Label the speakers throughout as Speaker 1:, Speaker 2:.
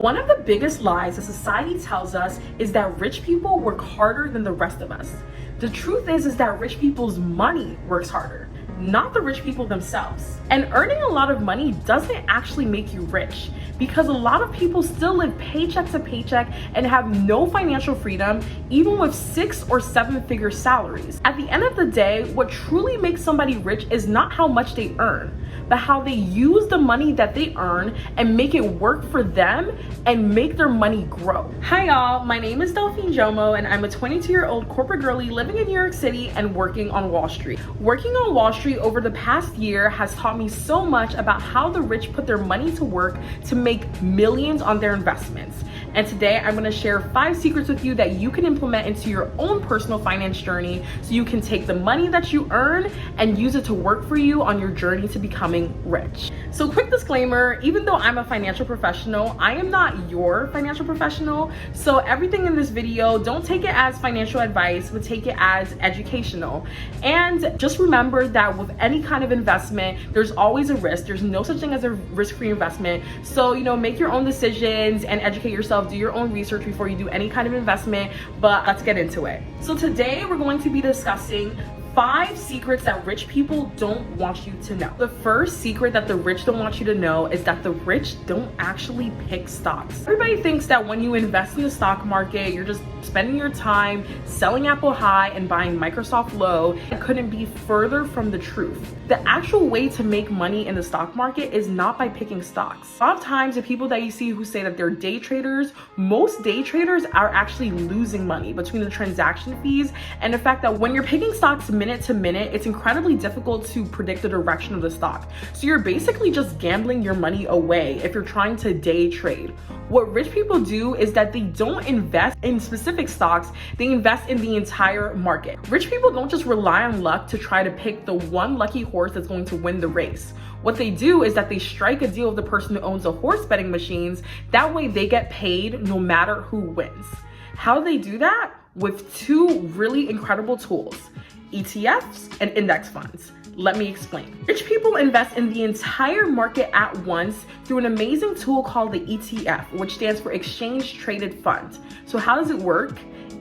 Speaker 1: One of the biggest lies that society tells us is that rich people work harder than the rest of us. The truth is that rich people's money works harder, not the rich people themselves. And earning a lot of money doesn't actually make you rich, because a lot of people still live paycheck to paycheck and have no financial freedom, even with 6 or 7 figure salaries. At the end of the day, what truly makes somebody rich is not how much they earn, but how they use the money that they earn and make it work for them and make their money grow. Hi y'all, my name is Delphine and I'm a 22-year-old corporate girlie living in New York City and working on Wall Street. Working on Wall Street over the past year has taught me so much about how the rich put their money to work to make millions on their investments. And today I'm going to share 5 secrets with you that you can implement into your own personal finance journey so you can take the money that you earn and use it to work for you on your journey to becoming rich. So quick disclaimer, even though I'm a financial professional, I am not your financial professional. So everything in this video, don't take it as financial advice, but take it as educational. And just remember that with any kind of investment, there's always a risk. There's no such thing as a risk-free investment. So, make your own decisions and educate yourself, do your own research before you do any kind of investment, but let's get into it. So today we're going to be discussing 5 secrets that rich people don't want you to know. The first secret that the rich don't want you to know is that the rich don't actually pick stocks. Everybody thinks that when you invest in the stock market, you're just spending your time selling Apple high and buying Microsoft low. It couldn't be further from the truth. The actual way to make money in the stock market is not by picking stocks. A lot of times the people that you see who say that they're day traders, most day traders are actually losing money between the transaction fees and the fact that when you're picking stocks minute to minute, it's incredibly difficult to predict the direction of the stock. So you're basically just gambling your money away if you're trying to day trade. What rich people do is that they don't invest in specific stocks, they invest in the entire market. Rich people don't just rely on luck to try to pick the one lucky horse that's going to win the race. What they do is that they strike a deal with the person who owns the horse betting machines. That way they get paid no matter who wins. How do they do that? With 2 really incredible tools: ETFs and index funds. Let me explain. Rich people invest in the entire market at once through an amazing tool called the ETF, which stands for Exchange Traded Fund. So how does it work?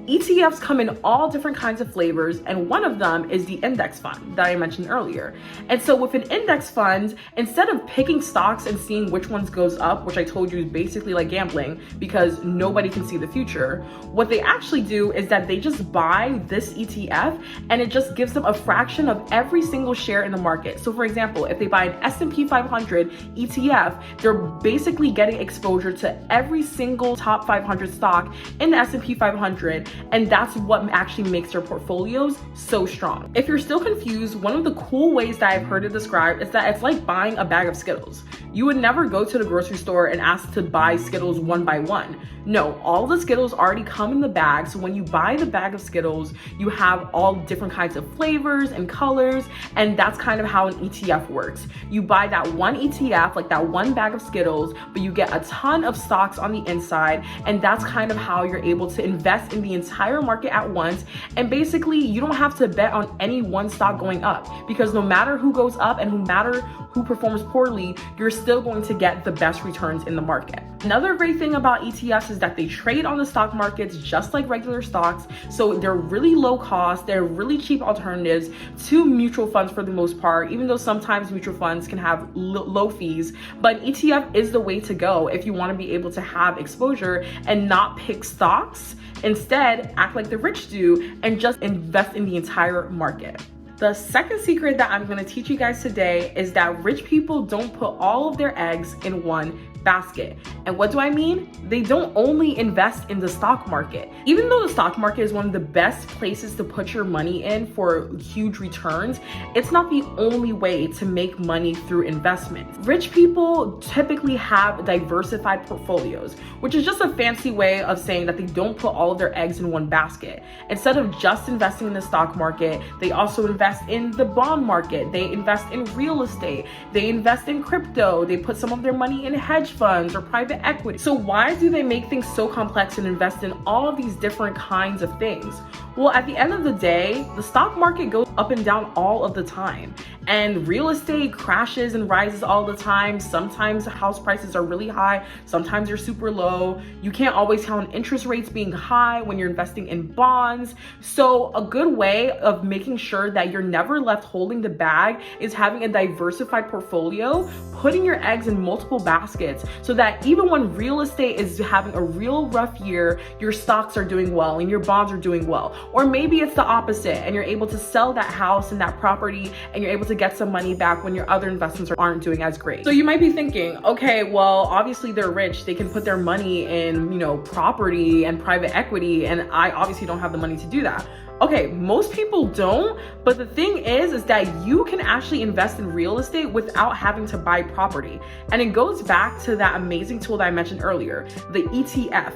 Speaker 1: ETFs come in all different kinds of flavors, and one of them is the index fund that I mentioned earlier. And so with an index fund, instead of picking stocks and seeing which ones goes up, which I told you is basically like gambling because nobody can see the future, what they actually do is that they just buy this ETF and it just gives them a fraction of every single share in the market. So for example, if they buy an S&P 500 ETF, they're basically getting exposure to every single top 500 stock in the S&P 500. And that's what actually makes their portfolios so strong. If you're still confused, one of the cool ways that I've heard it described is that it's like buying a bag of Skittles. You would never go to the grocery store and ask to buy Skittles one by one. No, all the Skittles already come in the bag. So when you buy the bag of Skittles, you have all different kinds of flavors and colors. And that's kind of how an ETF works. You buy that one ETF, like that one bag of Skittles, but you get a ton of stocks on the inside. And that's kind of how you're able to invest in the entire market at once. And basically you don't have to bet on any one stock going up, because no matter who goes up and no matter who performs poorly, you're still going to get the best returns in the market. Another great thing about ETFs is that they trade on the stock markets just like regular stocks. So they're really low cost, they're really cheap alternatives to mutual funds for the most part, even though sometimes mutual funds can have low fees. But ETF is the way to go if you want to be able to have exposure and not pick stocks. Instead, act like the rich do and just invest in the entire market. The second secret that I'm going to teach you guys today is that rich people don't put all of their eggs in one basket. And what do I mean? They don't only invest in the stock market. Even though the stock market is one of the best places to put your money in for huge returns, it's not the only way to make money through investments. Rich people typically have diversified portfolios, which is just a fancy way of saying that they don't put all of their eggs in one basket. Instead of just investing in the stock market, they also invest in the bond market, they invest in real estate, they invest in crypto, they put some of their money in hedge funds or private equity. So why do they make things so complex and invest in all of these different kinds of things? Well, at the end of the day, the stock market goes up and down all of the time, and real estate crashes and rises all the time. Sometimes house prices are really high, sometimes they're super low. You can't always count on interest rates being high when you're investing in bonds. So a good way of making sure that you're never left holding the bag is having a diversified portfolio, putting your eggs in multiple baskets, so that even when real estate is having a real rough year, your stocks are doing well and your bonds are doing well. Or maybe it's the opposite and you're able to sell that house and that property and you're able to get some money back when your other investments aren't doing as great. So you might be thinking, okay, well, obviously they're rich. They can put their money in, property and private equity, and I obviously don't have the money to do that. Okay, most people don't, but the thing is that you can actually invest in real estate without having to buy property. And it goes back to that amazing tool that I mentioned earlier, the ETF.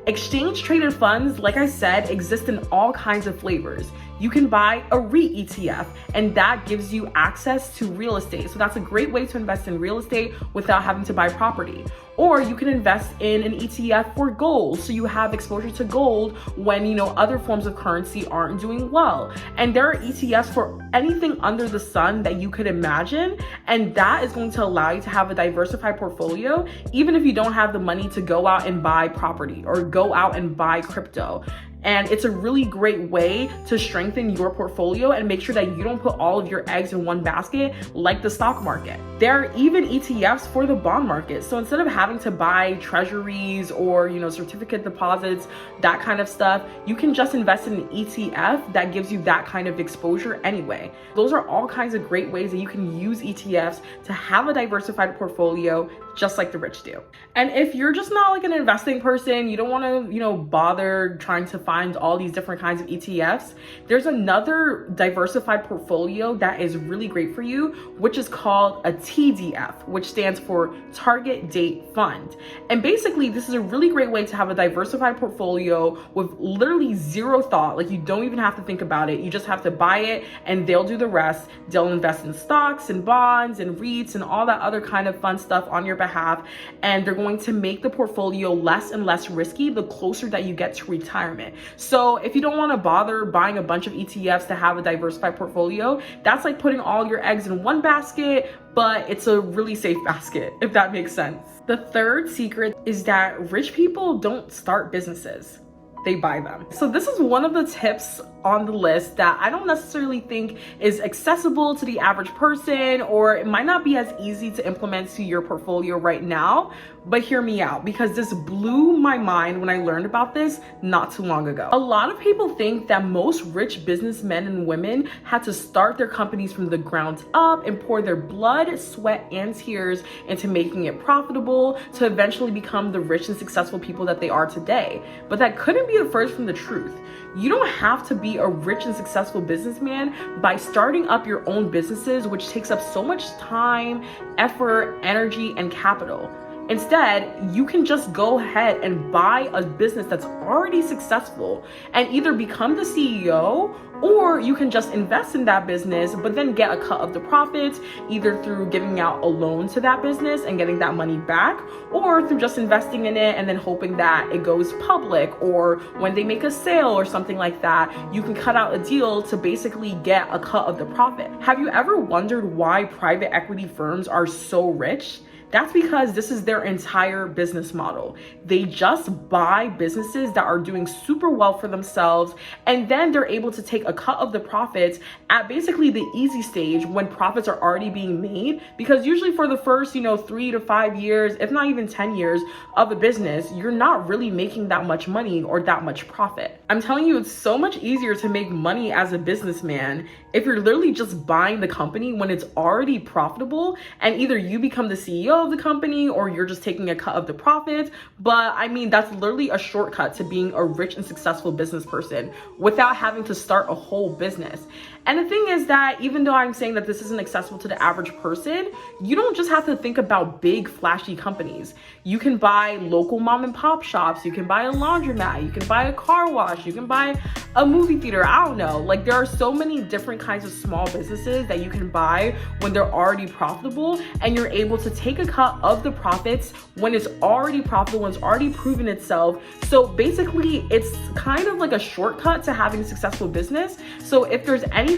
Speaker 1: Exchange traded funds, like I said, exist in all kinds of flavors. You can buy a REIT ETF, and that gives you access to real estate. So that's a great way to invest in real estate without having to buy property. Or you can invest in an ETF for gold, so you have exposure to gold when other forms of currency aren't doing well. And there are ETFs for anything under the sun that you could imagine, and that is going to allow you to have a diversified portfolio, even if you don't have the money to go out and buy property or go out and buy crypto. And it's a really great way to strengthen your portfolio and make sure that you don't put all of your eggs in one basket like the stock market. There are even ETFs for the bond market. So instead of having to buy treasuries or, certificate deposits, that kind of stuff, you can just invest in an ETF that gives you that kind of exposure anyway. Those are all kinds of great ways that you can use ETFs to have a diversified portfolio, just like the rich do. And if you're just not like an investing person, you don't want to, bother trying to find all these different kinds of ETFs, there's another diversified portfolio that is really great for you, which is called a TDF, which stands for Target Date Fund. And basically, this is a really great way to have a diversified portfolio with literally zero thought. Like, you don't even have to think about it. You just have to buy it and they'll do the rest. They'll invest in stocks and bonds and REITs and all that other kind of fun stuff on your behalf, and they're going to make the portfolio less and less risky the closer that you get to retirement. So if you don't want to bother buying a bunch of ETFs to have a diversified portfolio, that's like putting all your eggs in one basket, but it's a really safe basket, if that makes sense. The third secret is that rich people don't start businesses, they buy them. So this is one of the tips on the list that I don't necessarily think is accessible to the average person, or it might not be as easy to implement to your portfolio right now, but hear me out, because this blew my mind when I learned about this not too long ago. A lot of people think that most rich businessmen and women had to start their companies from the ground up and pour their blood, sweat, and tears into making it profitable to eventually become the rich and successful people that they are today. But that couldn't be the furthest from the truth. You don't have to be a rich and successful businessman by starting up your own businesses, which takes up so much time, effort, energy, and capital. Instead, you can just go ahead and buy a business that's already successful and either become the CEO, or you can just invest in that business, but then get a cut of the profits, either through giving out a loan to that business and getting that money back, or through just investing in it and then hoping that it goes public, or when they make a sale or something like that, you can cut out a deal to basically get a cut of the profit. Have you ever wondered why private equity firms are so rich? That's because this is their entire business model. They just buy businesses that are doing super well for themselves, and then they're able to take a cut of the profits at basically the easy stage when profits are already being made. Because usually for the first, 3 to 5 years, if not even 10 years of a business, you're not really making that much money or that much profit. I'm telling you, it's so much easier to make money as a businessman if you're literally just buying the company when it's already profitable, and either you become the CEO of the company or you're just taking a cut of the profits. But I mean, that's literally a shortcut to being a rich and successful business person without having to start a whole business. And the thing is that even though I'm saying that this isn't accessible to the average person, you don't just have to think about big flashy companies. You can buy local mom and pop shops, you can buy a laundromat, you can buy a car wash, you can buy a movie theater, I don't know. Like, there are so many different kinds of small businesses that you can buy when they're already profitable, and you're able to take a cut of the profits when it's already profitable, when it's already proven itself. So basically, it's kind of like a shortcut to having a successful business. So if there's any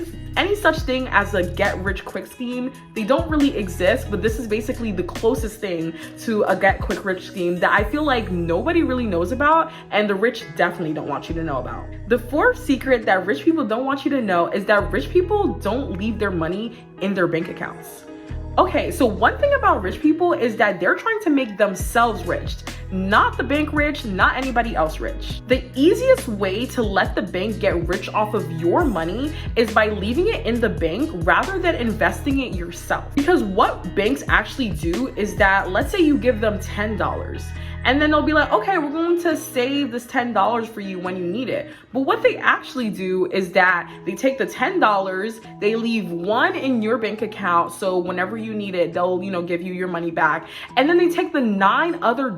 Speaker 1: such thing as a get rich quick scheme, they don't really exist, but this is basically the closest thing to a get quick rich scheme that I feel like nobody really knows about, and the rich definitely don't want you to know about. The fourth secret that rich people don't want you to know is that rich people don't leave their money in their bank accounts. Okay, so one thing about rich people is that they're trying to make themselves rich, not the bank rich, not anybody else rich. The easiest way to let the bank get rich off of your money is by leaving it in the bank rather than investing it yourself. Because what banks actually do is that, let's say you give them $10, and then they'll be like, okay, we're going to save this $10 for you when you need it. But what they actually do is that they take the $10, they leave one in your bank account, so whenever you need it, they'll, give you your money back. And then they take the $9 other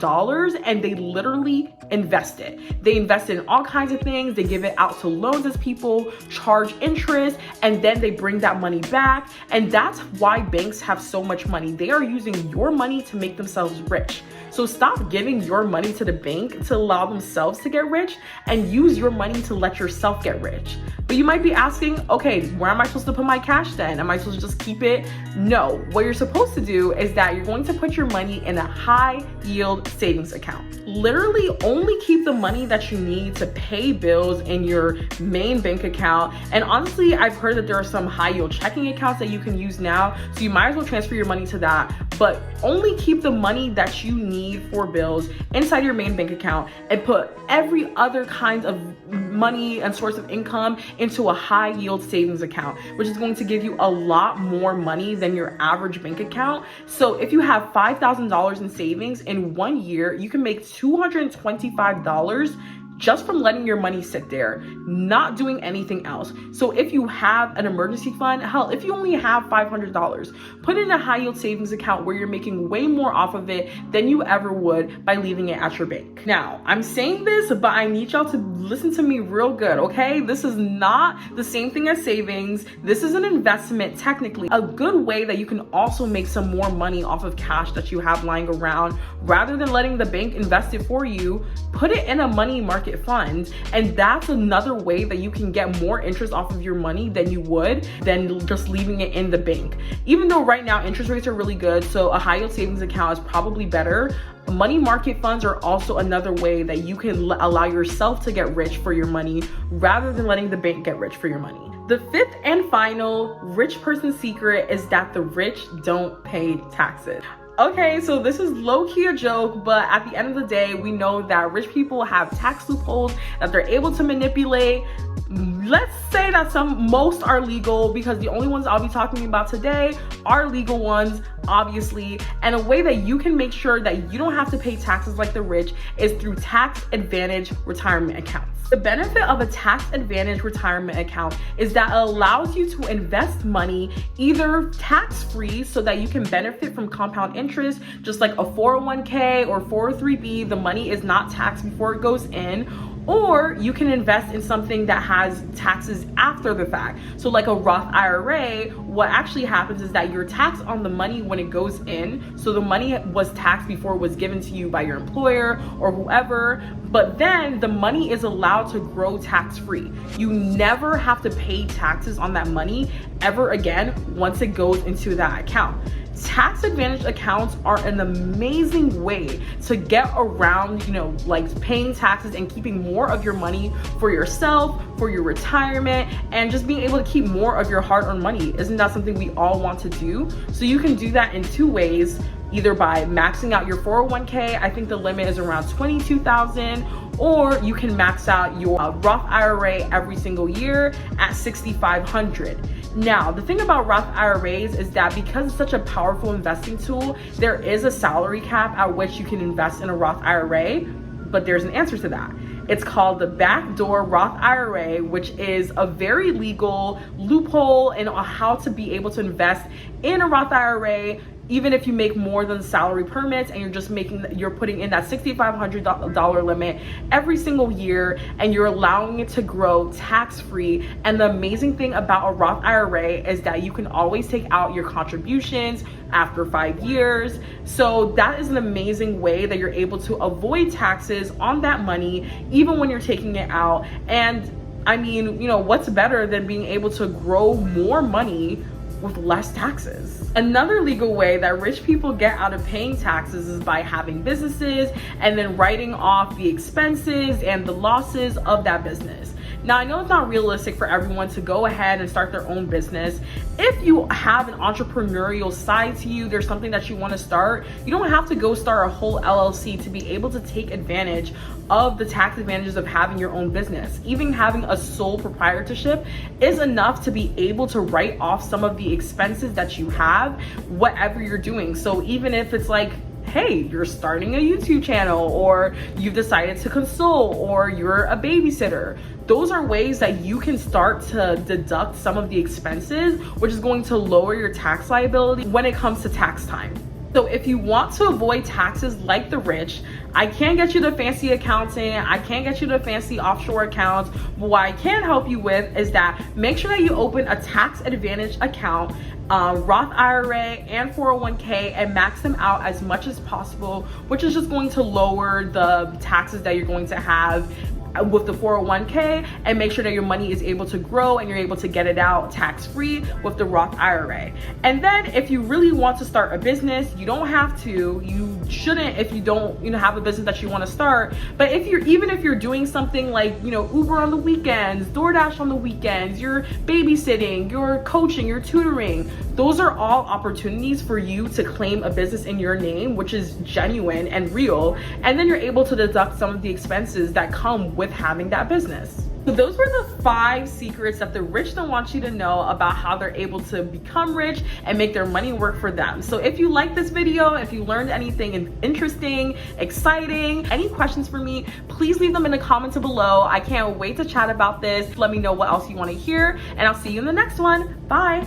Speaker 1: and they literally invest it. They invest in all kinds of things. They give it out to loans as people, charge interest, and then they bring that money back. And that's why banks have so much money. They are using your money to make themselves rich. So stop giving your money to the bank to allow themselves to get rich, and use your money to let yourself get rich. But you might be asking, okay, where am I supposed to put my cash then? Am I supposed to just keep it? No, what you're supposed to do is that you're going to put your money in a high yield savings account. Literally only keep the money that you need to pay bills in your main bank account. And honestly, I've heard that there are some high yield checking accounts that you can use now. So you might as well transfer your money to that, but only keep the money that you need for bills inside your main bank account, and put every other kind of money and source of income into a high yield savings account, which is going to give you a lot more money than your average bank account. So if you have $5,000 in savings in 1 year, you can make $225 just from letting your money sit there, not doing anything else. So if you have an emergency fund, hell, if you only have $500, put it in a high yield savings account where you're making way more off of it than you ever would by leaving it at your bank. Now, I'm saying this, but I need y'all to listen to me real good, okay? This is not the same thing as savings. This is an investment, technically. A good way that you can also make some more money off of cash that you have lying around, rather than letting the bank invest it for you, put it in a money market fund. And that's another way that you can get more interest off of your money than you would than just leaving it in the bank. Even though right now interest rates are really good, so a high yield savings account is probably better. Money market funds are also another way that you can allow yourself to get rich for your money rather than letting the bank get rich for your money. The fifth and final rich person secret is that the rich don't pay taxes. Okay, so this is low-key a joke, but at the end of the day, we know that rich people have tax loopholes that they're able to manipulate. Let's say that most are legal, because the only ones I'll be talking about today are legal ones, obviously. And a way that you can make sure that you don't have to pay taxes like the rich is through tax advantage retirement accounts. The benefit of a tax advantage retirement account is that it allows you to invest money either tax-free so that you can benefit from compound interest, just like a 401k or 403b. The money is not taxed before it goes in. Or you can invest in something that has taxes after the fact. So like a Roth IRA, what actually happens is that you're taxed on the money when it goes in. So the money was taxed before it was given to you by your employer or whoever, but then the money is allowed to grow tax-free. You never have to pay taxes on that money ever again once it goes into that account. Tax advantage accounts are an amazing way to get around, like paying taxes and keeping more of your money for yourself, for your retirement, and just being able to keep more of your hard-earned money. Isn't that something we all want to do? So you can do that in two ways, either by maxing out your 401k. I think the limit is around $22,000, or you can max out your Roth IRA every single year at $6,500. Now, the thing about Roth IRAs is that because it's such a powerful investing tool, there is a salary cap at which you can invest in a Roth IRA, but there's an answer to that. It's called the backdoor Roth IRA, which is a very legal loophole in how to be able to invest in a Roth IRA, even if you make more than salary permits and you're putting in that $6,500 limit every single year, and you're allowing it to grow tax-free. And the amazing thing about a Roth IRA is that you can always take out your contributions after 5 years. So that is an amazing way that you're able to avoid taxes on that money, even when you're taking it out. And I mean, you know, what's better than being able to grow more money with less taxes? Another legal way that rich people get out of paying taxes is by having businesses and then writing off the expenses and the losses of that business. Now, I know it's not realistic for everyone to go ahead and start their own business. If you have an entrepreneurial side to you, there's something that you want to start, you don't have to go start a whole LLC to be able to take advantage of the tax advantages of having your own business. Even having a sole proprietorship is enough to be able to write off some of the expenses that you have, whatever you're doing. So even if it's like, hey, you're starting a YouTube channel, or you've decided to consult, or you're a babysitter, those are ways that you can start to deduct some of the expenses, which is going to lower your tax liability when it comes to tax time. So if you want to avoid taxes like the rich, I can't get you the fancy accounting, I can't get you the fancy offshore accounts, but what I can help you with is that make sure that you open a tax advantage account, Roth IRA and 401k, and max them out as much as possible, which is just going to lower the taxes that you're going to have with the 401k, and make sure that your money is able to grow and you're able to get it out tax-free with the Roth IRA. And then if you really want to start a business, you don't have to, you shouldn't if you don't, you know, have a business that you want to start. But even if you're doing something like, you know, Uber on the weekends, DoorDash on the weekends, you're babysitting, you're coaching, you're tutoring, those are all opportunities for you to claim a business in your name, which is genuine and real. And then you're able to deduct some of the expenses that come with having that business. So those were the 5 secrets that the rich don't want you to know about how they're able to become rich and make their money work for them. So if you like this video, if you learned anything interesting, exciting, any questions for me, please leave them in the comments below. I can't wait to chat about this. Let me know what else you want to hear, and I'll see you in the next one. Bye.